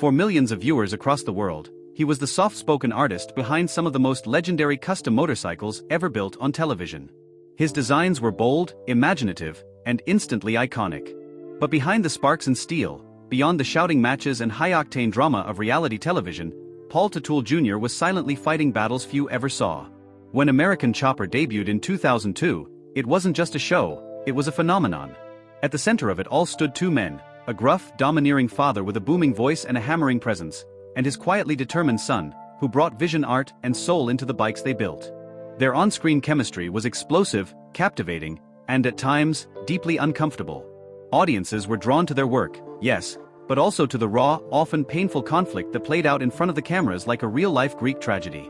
For millions of viewers across the world, he was the soft-spoken artist behind some of the most legendary custom motorcycles ever built on television. His designs were bold, imaginative, and instantly iconic. But behind the sparks and steel, beyond the shouting matches and high-octane drama of reality television, Paul Teutul Jr. was silently fighting battles few ever saw. When American Chopper debuted in 2002, it wasn't just a show, it was a phenomenon. At the center of it all stood two men, a gruff, domineering father with a booming voice and a hammering presence, and his quietly determined son, who brought vision, art, and soul into the bikes they built. Their on-screen chemistry was explosive, captivating, and at times, deeply uncomfortable. Audiences were drawn to their work, yes, but also to the raw, often painful conflict that played out in front of the cameras like a real-life Greek tragedy.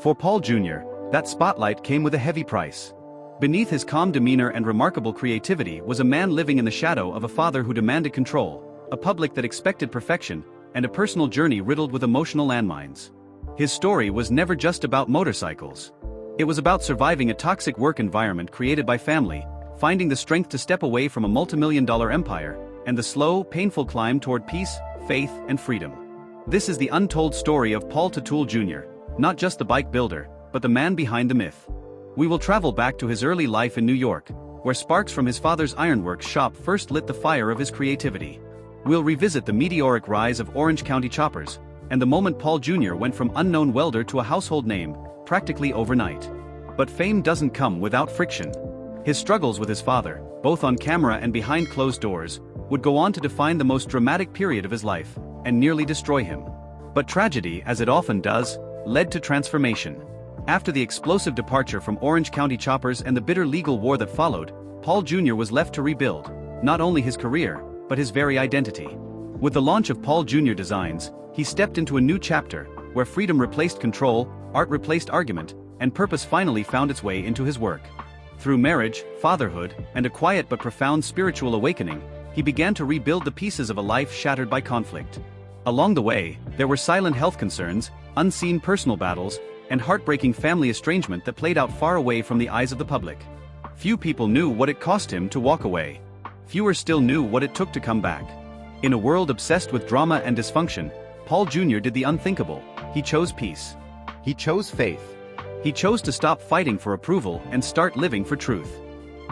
For Paul Jr., that spotlight came with a heavy price. Beneath his calm demeanor and remarkable creativity was a man living in the shadow of a father who demanded control, a public that expected perfection, and a personal journey riddled with emotional landmines. His story was never just about motorcycles. It was about surviving a toxic work environment created by family, finding the strength to step away from a multi-million-dollar empire, and the slow, painful climb toward peace, faith, and freedom. This is the untold story of Paul Teutul Jr., not just the bike builder, but the man behind the myth. We will travel back to his early life in New York, where sparks from his father's ironworks shop first lit the fire of his creativity. We'll revisit the meteoric rise of Orange County choppers, and the moment Paul Jr. went from unknown welder to a household name, practically overnight. But fame doesn't come without friction. His struggles with his father, both on camera and behind closed doors, would go on to define the most dramatic period of his life, and nearly destroy him. But tragedy, as it often does, led to transformation. After the explosive departure from Orange County choppers and the bitter legal war that followed, Paul Jr. was left to rebuild, not only his career, but his very identity. With the launch of Paul Jr. Designs, he stepped into a new chapter, where freedom replaced control, art replaced argument, and purpose finally found its way into his work. Through marriage, fatherhood, and a quiet but profound spiritual awakening, he began to rebuild the pieces of a life shattered by conflict. Along the way, there were silent health concerns, unseen personal battles, and heartbreaking family estrangement that played out far away from the eyes of the public. Few people knew what it cost him to walk away. Fewer still knew what it took to come back. In a world obsessed with drama and dysfunction, Paul Jr. did the unthinkable. He chose peace. He chose faith. He chose to stop fighting for approval and start living for truth.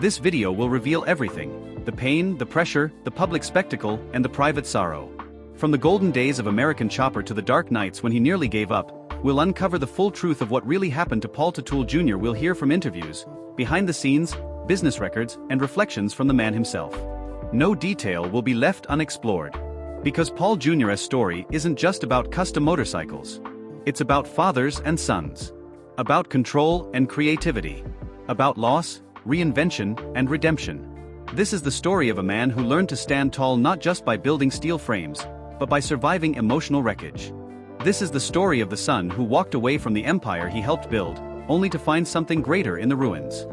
This video will reveal everything: the pain, the pressure, the public spectacle, and the private sorrow. From the golden days of American Chopper to the dark nights when he nearly gave up, we'll uncover the full truth of what really happened to Paul Teutul Jr. We'll hear from interviews, behind the scenes, business records, and reflections from the man himself. No detail will be left unexplored. Because Paul Jr.'s story isn't just about custom motorcycles. It's about fathers and sons. About control and creativity. About loss, reinvention, and redemption. This is the story of a man who learned to stand tall not just by building steel frames, but by surviving emotional wreckage. This is the story of the son who walked away from the empire he helped build, only to find something greater in the ruins.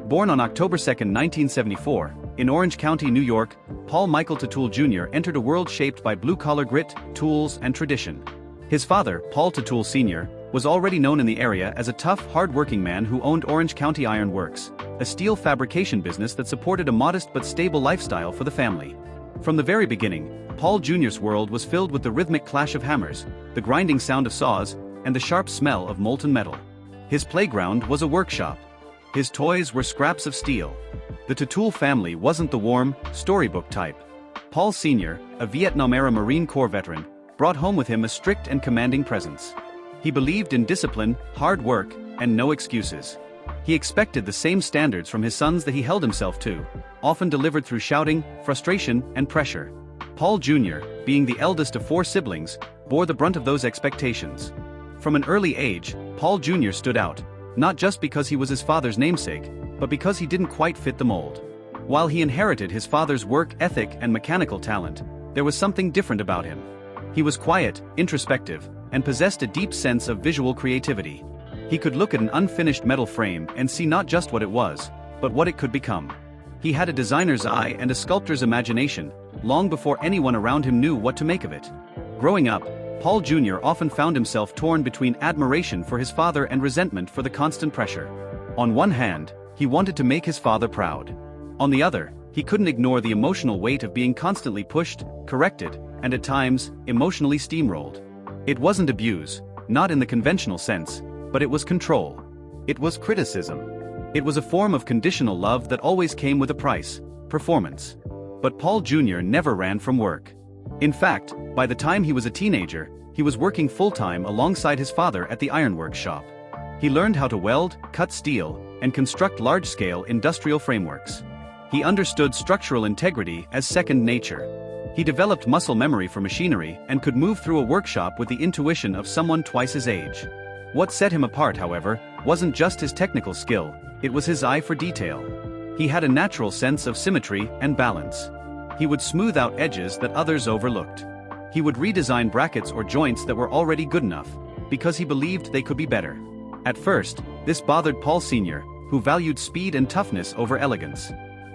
Born on October 2, 1974, in Orange County, New York, Paul Michael Teutul Jr. entered a world shaped by blue-collar grit, tools, and tradition. His father, Paul Teutul Sr., was already known in the area as a tough, hard-working man who owned Orange County Iron Works, a steel fabrication business that supported a modest but stable lifestyle for the family. From the very beginning, Paul Jr.'s world was filled with the rhythmic clash of hammers, the grinding sound of saws, and the sharp smell of molten metal. His playground was a workshop. His toys were scraps of steel. The Teutul family wasn't the warm, storybook type. Paul Sr., a Vietnam-era Marine Corps veteran, brought home with him a strict and commanding presence. He believed in discipline, hard work, and no excuses. He expected the same standards from his sons that he held himself to, often delivered through shouting, frustration, and pressure. Paul Jr., being the eldest of 4 siblings, bore the brunt of those expectations. From an early age, Paul Jr. stood out, not just because he was his father's namesake, but because he didn't quite fit the mold. While he inherited his father's work ethic and mechanical talent, there was something different about him. He was quiet, introspective, and possessed a deep sense of visual creativity. He could look at an unfinished metal frame and see not just what it was, but what it could become. He had a designer's eye and a sculptor's imagination, long before anyone around him knew what to make of it. Growing up, Paul Jr. often found himself torn between admiration for his father and resentment for the constant pressure. On one hand, he wanted to make his father proud. On the other, he couldn't ignore the emotional weight of being constantly pushed, corrected, and at times, emotionally steamrolled. It wasn't abuse, not in the conventional sense, but it was control. It was criticism. It was a form of conditional love that always came with a price: performance. But Paul Jr. never ran from work. In fact, by the time he was a teenager, he was working full-time alongside his father at the ironworks shop. He learned how to weld, cut steel, and construct large-scale industrial frameworks. He understood structural integrity as second nature. He developed muscle memory for machinery and could move through a workshop with the intuition of someone twice his age. What set him apart, however, wasn't just his technical skill, it was his eye for detail. He had a natural sense of symmetry and balance. He would smooth out edges that others overlooked. He would redesign brackets or joints that were already good enough, because he believed they could be better. At first, this bothered Paul Sr., who valued speed and toughness over elegance.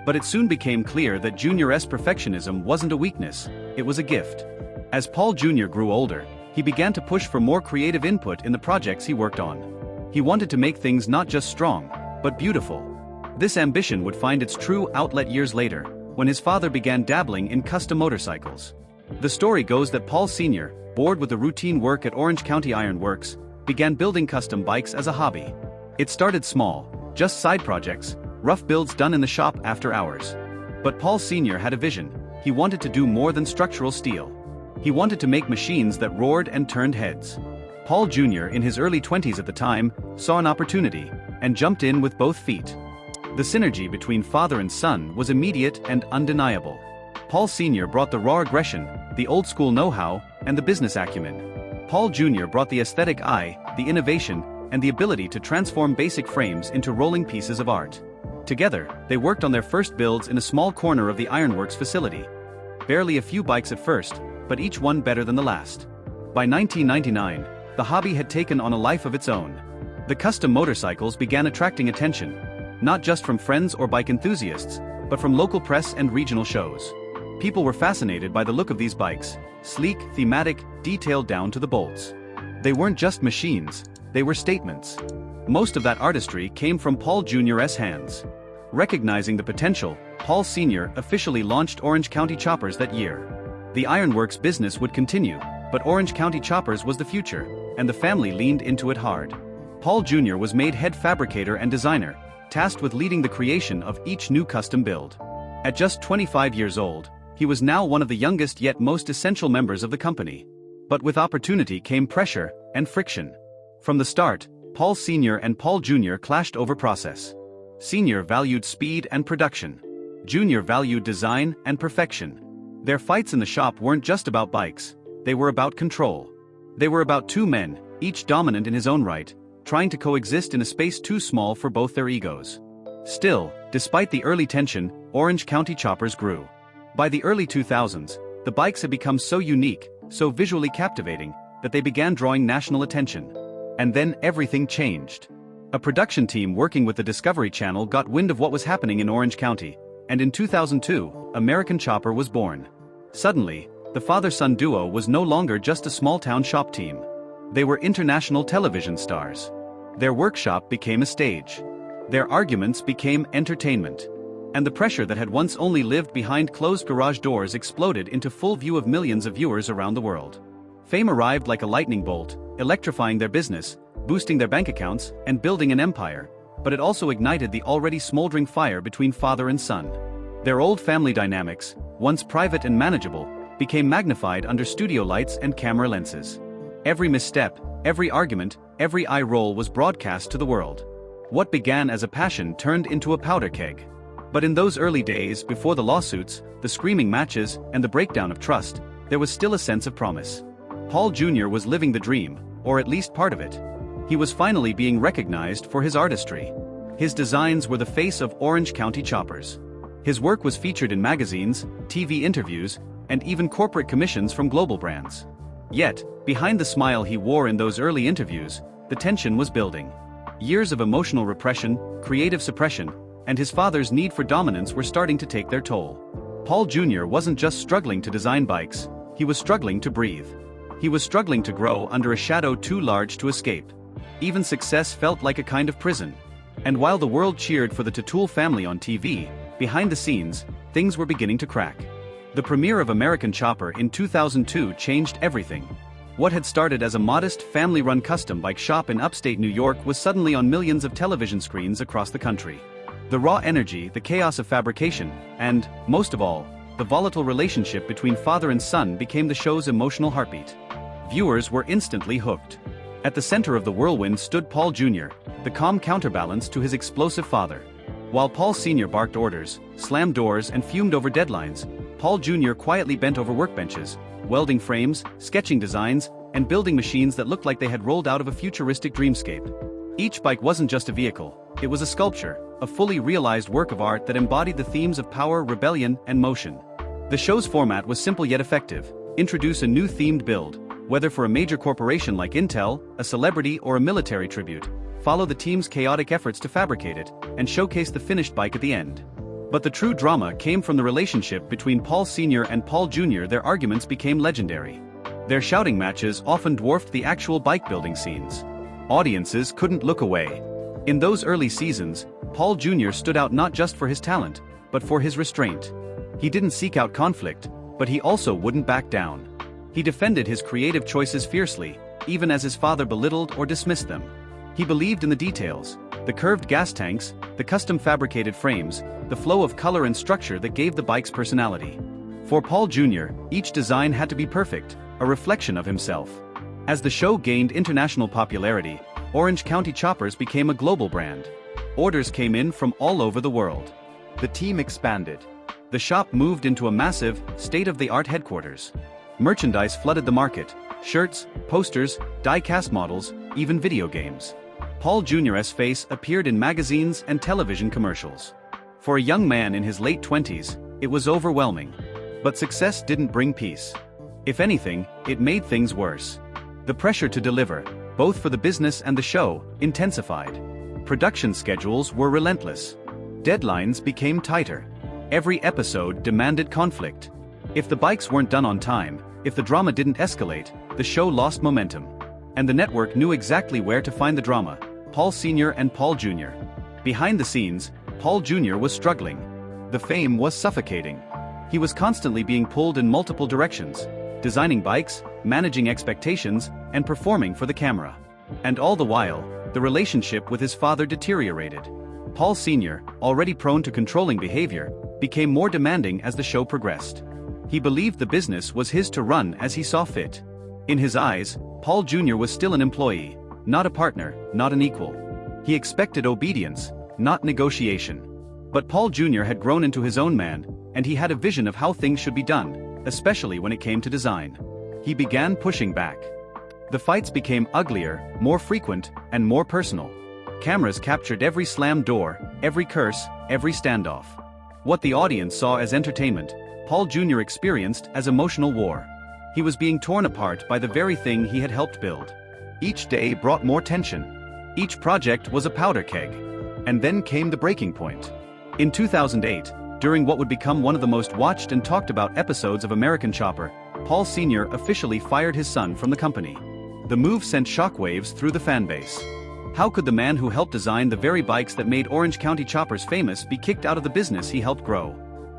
But it soon became clear that Jr.'s perfectionism wasn't a weakness, it was a gift. As Paul Jr. grew older, he began to push for more creative input in the projects he worked on. He wanted to make things not just strong, but beautiful. This ambition would find its true outlet years later, when his father began dabbling in custom motorcycles. The story goes that Paul Sr., bored with the routine work at Orange County Iron Works, began building custom bikes as a hobby. It started small, just side projects, rough builds done in the shop after hours. But Paul Sr. had a vision. He wanted to do more than structural steel. He wanted to make machines that roared and turned heads. Paul Jr., in his early 20s at the time, saw an opportunity, and jumped in with both feet. The synergy between father and son was immediate and undeniable. Paul Sr. brought the raw aggression, the old-school know-how, and the business acumen. Paul Jr. brought the aesthetic eye, the innovation, and the ability to transform basic frames into rolling pieces of art. Together, they worked on their first builds in a small corner of the ironworks facility. Barely a few bikes at first, but each one better than the last. By 1999, the hobby had taken on a life of its own. The custom motorcycles began attracting attention, not just from friends or bike enthusiasts, but from local press and regional shows. People were fascinated by the look of these bikes, sleek, thematic, detailed down to the bolts. They weren't just machines, they were statements. Most of that artistry came from Paul Jr.'s hands. Recognizing the potential, Paul Sr. officially launched Orange County Choppers that year. The ironworks business would continue, but Orange County Choppers was the future, and the family leaned into it hard. Paul Jr. was made head fabricator and designer, tasked with leading the creation of each new custom build. At just 25 years old, he was now one of the youngest yet most essential members of the company. But with opportunity came pressure and friction. From the start, Paul Sr. and Paul Jr. clashed over process. Sr. valued speed and production. Jr. valued design and perfection. Their fights in the shop weren't just about bikes, they were about control. They were about two men, each dominant in his own right, trying to coexist in a space too small for both their egos. Still, despite the early tension, Orange County Choppers grew. By the early 2000s, the bikes had become so unique, so visually captivating, that they began drawing national attention. And then everything changed. A production team working with the Discovery Channel got wind of what was happening in Orange County, and in 2002, American Chopper was born. Suddenly, the father-son duo was no longer just a small-town shop team. They were international television stars. Their workshop became a stage. Their arguments became entertainment. And the pressure that had once only lived behind closed garage doors exploded into full view of millions of viewers around the world. Fame arrived like a lightning bolt, electrifying their business, boosting their bank accounts, and building an empire, but it also ignited the already smoldering fire between father and son. Their old family dynamics, once private and manageable, became magnified under studio lights and camera lenses. Every misstep, every argument, every eye roll was broadcast to the world. What began as a passion turned into a powder keg. But in those early days, before the lawsuits, the screaming matches, and the breakdown of trust, there was still a sense of promise. Paul Jr. was living the dream, or at least part of it. He was finally being recognized for his artistry. His designs were the face of Orange County Choppers. His work was featured in magazines, TV interviews, and even corporate commissions from global brands. Yet, behind the smile he wore in those early interviews, the tension was building. Years of emotional repression, creative suppression, and his father's need for dominance were starting to take their toll. Paul Jr. wasn't just struggling to design bikes, he was struggling to breathe. He was struggling to grow under a shadow too large to escape. Even success felt like a kind of prison. And while the world cheered for the Teutul family on TV, behind the scenes, things were beginning to crack. The premiere of American Chopper in 2002 changed everything. What had started as a modest, family-run custom bike shop in upstate New York was suddenly on millions of television screens across the country. The raw energy, the chaos of fabrication, and, most of all, the volatile relationship between father and son became the show's emotional heartbeat. Viewers were instantly hooked. At the center of the whirlwind stood Paul Jr., the calm counterbalance to his explosive father. While Paul Sr. barked orders, slammed doors and fumed over deadlines, Paul Jr. quietly bent over workbenches, welding frames, sketching designs, and building machines that looked like they had rolled out of a futuristic dreamscape. Each bike wasn't just a vehicle, it was a sculpture, a fully realized work of art that embodied the themes of power, rebellion, and motion. The show's format was simple yet effective: introduce a new themed build, whether for a major corporation like Intel, a celebrity, or a military tribute, follow the team's chaotic efforts to fabricate it, and showcase the finished bike at the end. But the true drama came from the relationship between Paul Sr. and Paul Jr. Their arguments became legendary. Their shouting matches often dwarfed the actual bike-building scenes. Audiences couldn't look away. In those early seasons, Paul Jr. stood out not just for his talent, but for his restraint. He didn't seek out conflict, but he also wouldn't back down. He defended his creative choices fiercely, even as his father belittled or dismissed them. He believed in the details: the curved gas tanks, the custom-fabricated frames, the flow of color and structure that gave the bike's personality. For Paul Jr., each design had to be perfect, a reflection of himself. As the show gained international popularity, Orange County Choppers became a global brand. Orders came in from all over the world. The team expanded. The shop moved into a massive, state-of-the-art headquarters. Merchandise flooded the market: shirts, posters, die-cast models, even video games. Paul Jr.'s face appeared in magazines and television commercials. For a young man in his late 20s, it was overwhelming. But success didn't bring peace. If anything, it made things worse. The pressure to deliver, both for the business and the show, intensified. Production schedules were relentless. Deadlines became tighter. Every episode demanded conflict. If the bikes weren't done on time, if the drama didn't escalate, the show lost momentum. And the network knew exactly where to find the drama: Paul Sr. and Paul Jr. Behind the scenes, Paul Jr. was struggling. The fame was suffocating. He was constantly being pulled in multiple directions: designing bikes, managing expectations, and performing for the camera. And all the while, the relationship with his father deteriorated. Paul Sr., already prone to controlling behavior, became more demanding as the show progressed. He believed the business was his to run as he saw fit. In his eyes, Paul Jr. was still an employee, not a partner, not an equal. He expected obedience, not negotiation. But Paul Jr. had grown into his own man, and he had a vision of how things should be done, especially when it came to design. He began pushing back. The fights became uglier, more frequent, and more personal. Cameras captured every slammed door, every curse, every standoff. What the audience saw as entertainment, Paul Jr. experienced as emotional war. He was being torn apart by the very thing he had helped build. Each day brought more tension. Each project was a powder keg. And then came the breaking point. In 2008, during what would become one of the most watched and talked about episodes of American Chopper, Paul Sr. officially fired his son from the company. The move sent shockwaves through the fanbase. How could the man who helped design the very bikes that made Orange County Choppers famous be kicked out of the business he helped grow?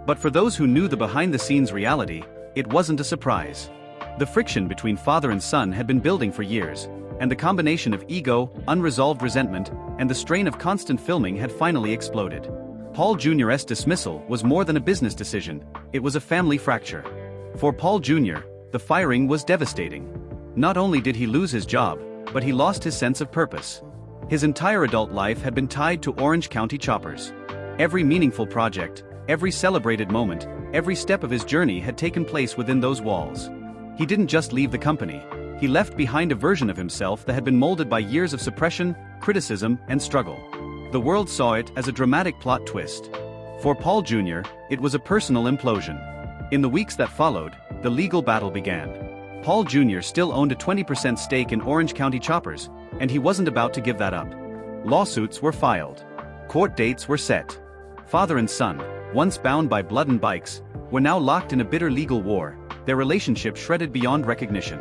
But for those who knew the behind-the-scenes reality, it wasn't a surprise. The friction between father and son had been building for years, and the combination of ego, unresolved resentment, and the strain of constant filming had finally exploded. Paul Jr.'s dismissal was more than a business decision, it was a family fracture. For Paul Jr., the firing was devastating. Not only did he lose his job, but he lost his sense of purpose. His entire adult life had been tied to Orange County Choppers. Every meaningful project, every celebrated moment, every step of his journey had taken place within those walls. He didn't just leave the company, he left behind a version of himself that had been molded by years of suppression, criticism, and struggle. The world saw it as a dramatic plot twist. For Paul Jr., it was a personal implosion. In the weeks that followed, the legal battle began. Paul Jr. still owned a 20% stake in Orange County Choppers, and he wasn't about to give that up. Lawsuits were filed. Court dates were set. Father and son, once bound by blood and bikes, were now locked in a bitter legal war, their relationship shredded beyond recognition.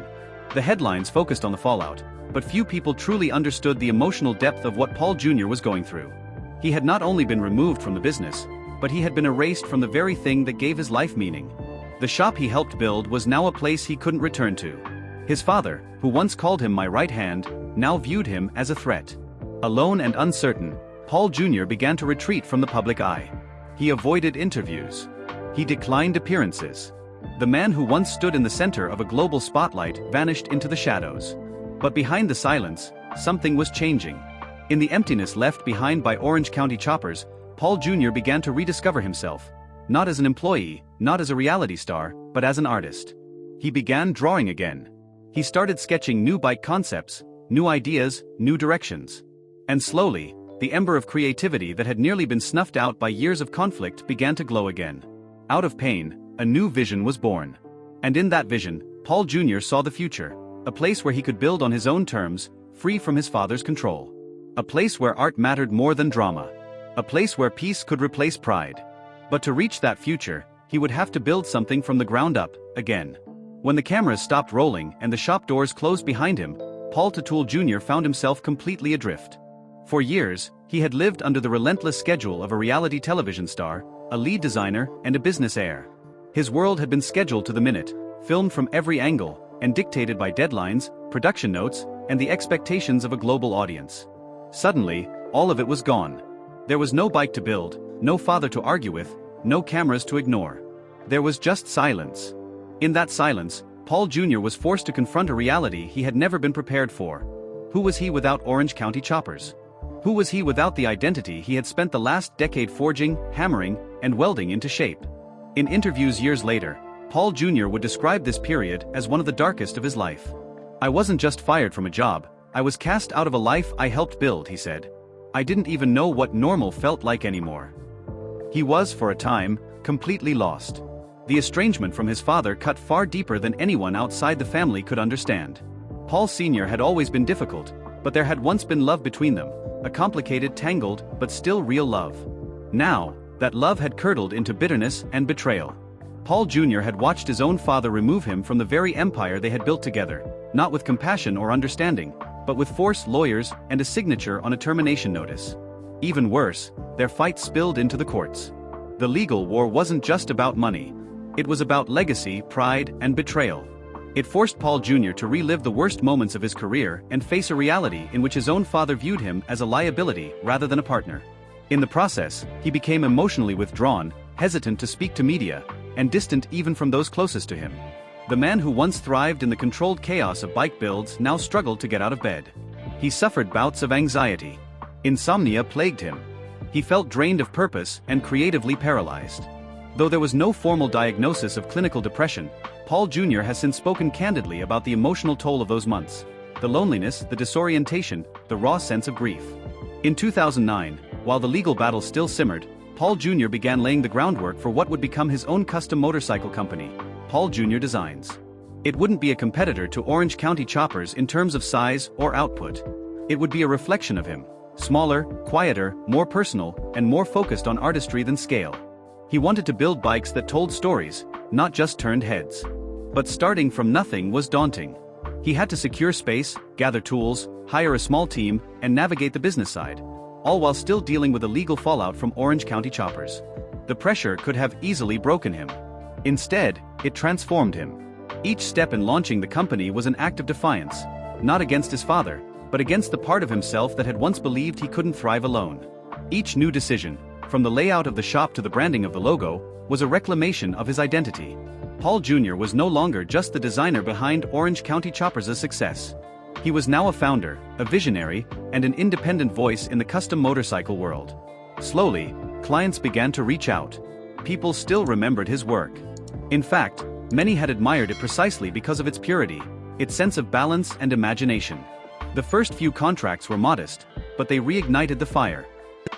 The headlines focused on the fallout, but few people truly understood the emotional depth of what Paul Jr. was going through. He had not only been removed from the business, but he had been erased from the very thing that gave his life meaning. The shop he helped build was now a place he couldn't return to. His father, who once called him my right hand, now viewed him as a threat. Alone and uncertain, Paul Jr. began to retreat from the public eye. He avoided interviews. He declined appearances. The man who once stood in the center of a global spotlight vanished into the shadows. But behind the silence, something was changing. In the emptiness left behind by Orange County choppers, Paul Jr. began to rediscover himself, not as an employee, not as a reality star, but as an artist. He began drawing again. He started sketching new bike concepts, new ideas, new directions. And slowly, the ember of creativity that had nearly been snuffed out by years of conflict began to glow again. Out of pain, a new vision was born. And in that vision, Paul Jr. saw the future, a place where he could build on his own terms, free from his father's control. A place where art mattered more than drama. A place where peace could replace pride. But to reach that future, he would have to build something from the ground up, again. When the cameras stopped rolling and the shop doors closed behind him, Paul Teutul Jr. found himself completely adrift. For years, he had lived under the relentless schedule of a reality television star, a lead designer, and a business heir. His world had been scheduled to the minute, filmed from every angle, and dictated by deadlines, production notes, and the expectations of a global audience. Suddenly, all of it was gone. There was no bike to build, no father to argue with, no cameras to ignore. There was just silence. In that silence, Paul Jr. was forced to confront a reality he had never been prepared for. Who was he without Orange County choppers? Who was he without the identity he had spent the last decade forging, hammering, and welding into shape? In interviews years later, Paul Jr. would describe this period as one of the darkest of his life. "I wasn't just fired from a job, I was cast out of a life I helped build," he said. "I didn't even know what normal felt like anymore." He was, for a time, completely lost. The estrangement from his father cut far deeper than anyone outside the family could understand. Paul Sr. had always been difficult, but there had once been love between them, a complicated, tangled, but still real love. Now, that love had curdled into bitterness and betrayal. Paul Jr. had watched his own father remove him from the very empire they had built together, not with compassion or understanding, but with force, lawyers, and a signature on a termination notice. Even worse, their fight spilled into the courts. The legal war wasn't just about money. It was about legacy, pride, and betrayal. It forced Paul Jr. to relive the worst moments of his career and face a reality in which his own father viewed him as a liability rather than a partner. In the process, he became emotionally withdrawn, hesitant to speak to media, and distant even from those closest to him. The man who once thrived in the controlled chaos of bike builds now struggled to get out of bed. He suffered bouts of anxiety. Insomnia plagued him. He felt drained of purpose and creatively paralyzed. Though there was no formal diagnosis of clinical depression, Paul Jr. has since spoken candidly about the emotional toll of those months. The loneliness, the disorientation, the raw sense of grief. In 2009, while the legal battle still simmered, Paul Jr. began laying the groundwork for what would become his own custom motorcycle company, Paul Jr. Designs. It wouldn't be a competitor to Orange County choppers in terms of size or output. It would be a reflection of him, smaller, quieter, more personal, and more focused on artistry than scale. He wanted to build bikes that told stories, not just turned heads. But starting from nothing was daunting. He had to secure space, gather tools, hire a small team, and navigate the business side, all while still dealing with the legal fallout from Orange County choppers. The pressure could have easily broken him. Instead, it transformed him. Each step in launching the company was an act of defiance, not against his father, but against the part of himself that had once believed he couldn't thrive alone. Each new decision, from the layout of the shop to the branding of the logo, was a reclamation of his identity. Paul Jr. was no longer just the designer behind Orange County choppers' success. He was now a founder, a visionary, and an independent voice in the custom motorcycle world. Slowly, clients began to reach out. People still remembered his work. In fact, many had admired it precisely because of its purity, its sense of balance and imagination. The first few contracts were modest, but they reignited the fire.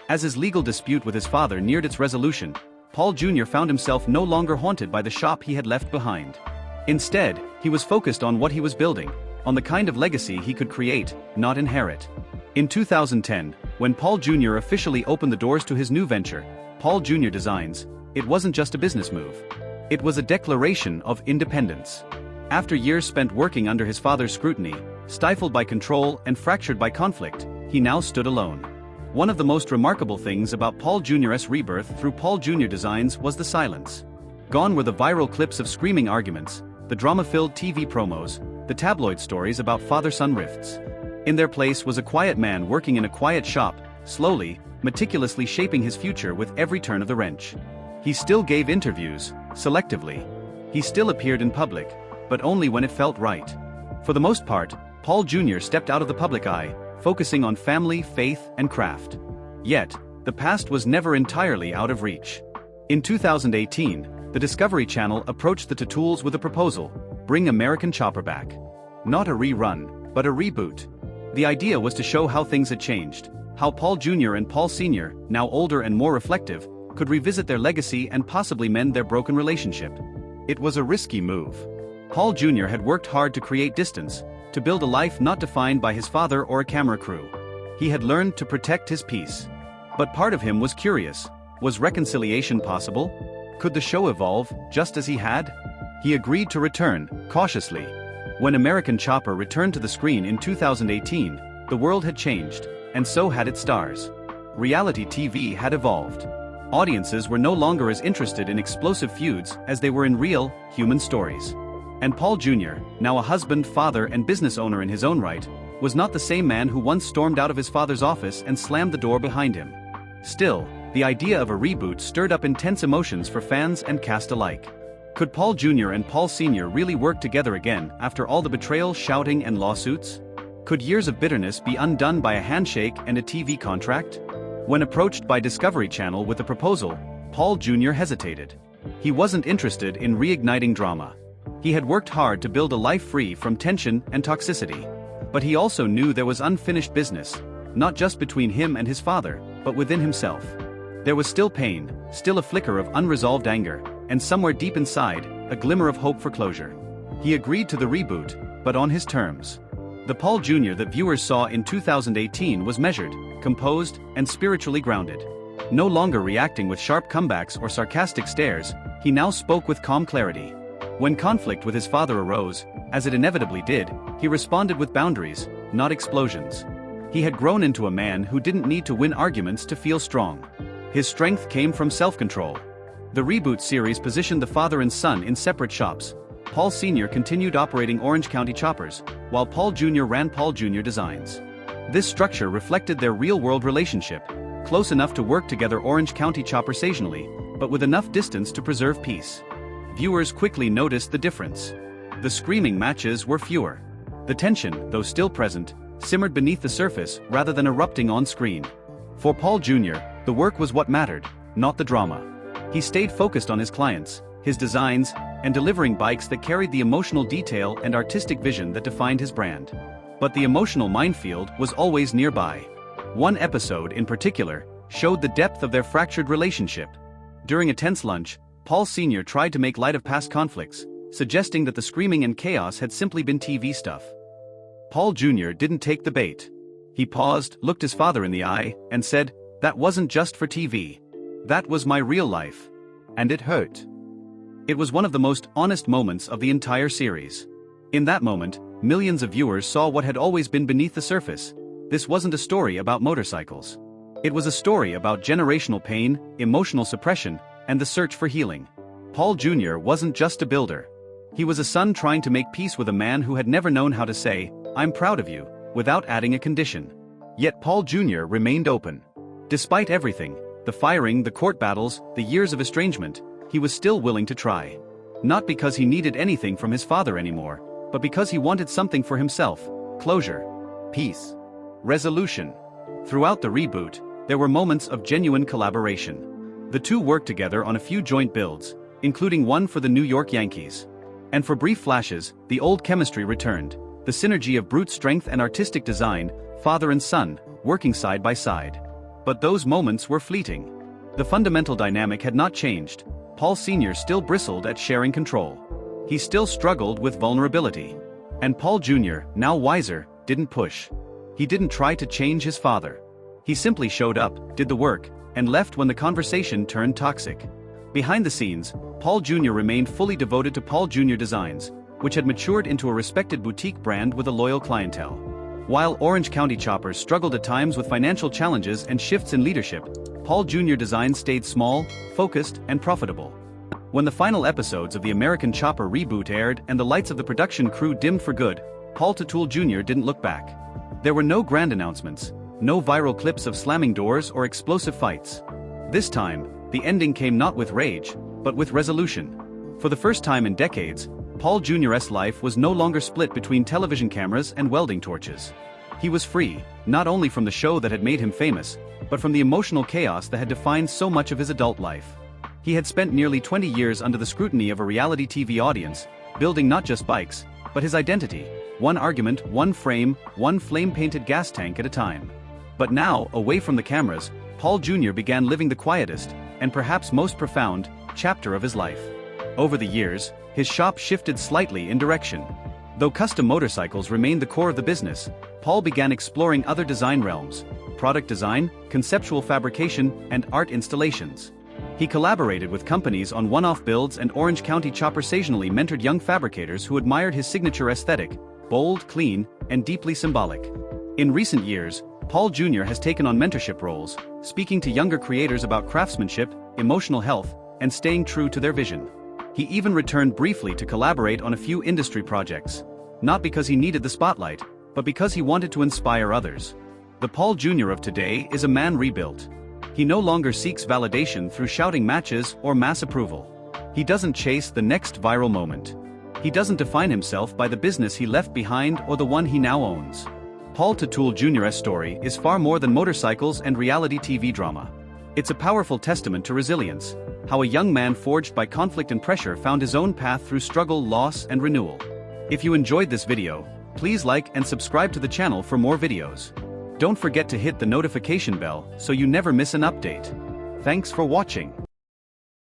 As his legal dispute with his father neared its resolution, Paul Jr. found himself no longer haunted by the shop he had left behind. Instead, he was focused on what he was building, on the kind of legacy he could create, not inherit. In 2010, when Paul Jr. officially opened the doors to his new venture, Paul Jr. Designs, it wasn't just a business move. It was a declaration of independence. After years spent working under his father's scrutiny, stifled by control and fractured by conflict, he now stood alone. One of the most remarkable things about Paul Jr.'s rebirth through Paul Jr. Designs was the silence. Gone were the viral clips of screaming arguments, the drama-filled TV promos, the tabloid stories about father-son rifts. In their place was a quiet man working in a quiet shop, slowly, meticulously shaping his future with every turn of the wrench. He still gave interviews, selectively. He still appeared in public, but only when it felt right. For the most part, Paul Jr. stepped out of the public eye, focusing on family, faith, and craft. Yet, the past was never entirely out of reach. In 2018, the Discovery Channel approached the Teutuls with a proposal: bring American Chopper back. Not a rerun, but a reboot. The idea was to show how things had changed, how Paul Jr. and Paul Sr., now older and more reflective, could revisit their legacy and possibly mend their broken relationship. It was a risky move. Paul Jr. had worked hard to create distance, to build a life not defined by his father or a camera crew. He had learned to protect his peace. But part of him was curious. Was reconciliation possible? Could the show evolve, just as he had? He agreed to return, cautiously. When American Chopper returned to the screen in 2018, the world had changed, and so had its stars. Reality TV had evolved. Audiences were no longer as interested in explosive feuds as they were in real, human stories. And Paul Jr., now a husband, father, and business owner in his own right, was not the same man who once stormed out of his father's office and slammed the door behind him. Still, the idea of a reboot stirred up intense emotions for fans and cast alike. Could Paul Jr. and Paul Sr. really work together again after all the betrayal, shouting, and lawsuits? Could years of bitterness be undone by a handshake and a TV contract? When approached by Discovery Channel with a proposal, Paul Jr. hesitated. He wasn't interested in reigniting drama. He had worked hard to build a life free from tension and toxicity. But he also knew there was unfinished business, not just between him and his father, but within himself. There was still pain, still a flicker of unresolved anger, and somewhere deep inside, a glimmer of hope for closure. He agreed to the reboot, but on his terms. The Paul Jr. that viewers saw in 2018 was measured, composed, and spiritually grounded. No longer reacting with sharp comebacks or sarcastic stares, he now spoke with calm clarity. When conflict with his father arose, as it inevitably did, he responded with boundaries, not explosions. He had grown into a man who didn't need to win arguments to feel strong. His strength came from self-control. The reboot series positioned the father and son in separate shops. Paul Sr. continued operating Orange County Choppers, while Paul Jr. ran Paul Jr. Designs. This structure reflected their real-world relationship, close enough to work together Orange County Chopper occasionally, but with enough distance to preserve peace. Viewers quickly noticed the difference. The screaming matches were fewer. The tension, though still present, simmered beneath the surface rather than erupting on screen. For Paul Jr., the work was what mattered, not the drama. He stayed focused on his clients, his designs, and delivering bikes that carried the emotional detail and artistic vision that defined his brand. But the emotional minefield was always nearby. One episode in particular showed the depth of their fractured relationship. During a tense lunch, Paul Sr. tried to make light of past conflicts, suggesting that the screaming and chaos had simply been TV stuff. Paul Jr. didn't take the bait. He paused, looked his father in the eye, and said, "That wasn't just for TV. That was my real life. And it hurt." It was one of the most honest moments of the entire series. In that moment, millions of viewers saw what had always been beneath the surface. This wasn't a story about motorcycles. It was a story about generational pain, emotional suppression, and the search for healing. Paul Jr. wasn't just a builder. He was a son trying to make peace with a man who had never known how to say, "I'm proud of you," without adding a condition. Yet Paul Jr. remained open. Despite everything, the firing, the court battles, the years of estrangement, he was still willing to try. Not because he needed anything from his father anymore, but because he wanted something for himself: closure, peace, resolution. Throughout the reboot, there were moments of genuine collaboration. The two worked together on a few joint builds, including one for the New York Yankees. And for brief flashes, the old chemistry returned, the synergy of brute strength and artistic design, father and son, working side by side. But those moments were fleeting. The fundamental dynamic had not changed. Paul Sr. still bristled at sharing control. He still struggled with vulnerability. And Paul Jr., now wiser, didn't push. He didn't try to change his father. He simply showed up, did the work, and left when the conversation turned toxic. Behind the scenes, Paul Jr. remained fully devoted to Paul Jr. Designs, which had matured into a respected boutique brand with a loyal clientele. While Orange County Choppers struggled at times with financial challenges and shifts in leadership, Paul Jr. Designs stayed small, focused, and profitable. When the final episodes of the American Chopper reboot aired and the lights of the production crew dimmed for good, Paul Teutul Jr. didn't look back. There were no grand announcements, no viral clips of slamming doors or explosive fights. This time, the ending came not with rage, but with resolution. For the first time in decades, Paul Jr.'s life was no longer split between television cameras and welding torches. He was free, not only from the show that had made him famous, but from the emotional chaos that had defined so much of his adult life. He had spent nearly 20 years under the scrutiny of a reality TV audience, building not just bikes, but his identity, one argument, one frame, one flame-painted gas tank at a time. But now, away from the cameras, Paul Jr. began living the quietest, and perhaps most profound, chapter of his life. Over the years, his shop shifted slightly in direction. Though custom motorcycles remained the core of the business, Paul began exploring other design realms: product design, conceptual fabrication, and art installations. He collaborated with companies on one-off builds, and Orange County Chopper occasionally mentored young fabricators who admired his signature aesthetic: bold, clean, and deeply symbolic. In recent years, Paul Jr. has taken on mentorship roles, speaking to younger creators about craftsmanship, emotional health, and staying true to their vision. He even returned briefly to collaborate on a few industry projects, not because he needed the spotlight, but because he wanted to inspire others. The Paul Jr. of today is a man rebuilt. He no longer seeks validation through shouting matches or mass approval. He doesn't chase the next viral moment. He doesn't define himself by the business he left behind or the one he now owns. Paul Teutul Jr.'s story is far more than motorcycles and reality TV drama. It's a powerful testament to resilience, how a young man forged by conflict and pressure found his own path through struggle, loss, and renewal. If you enjoyed this video, please like and subscribe to the channel for more videos. Don't forget to hit the notification bell so you never miss an update. Thanks for watching.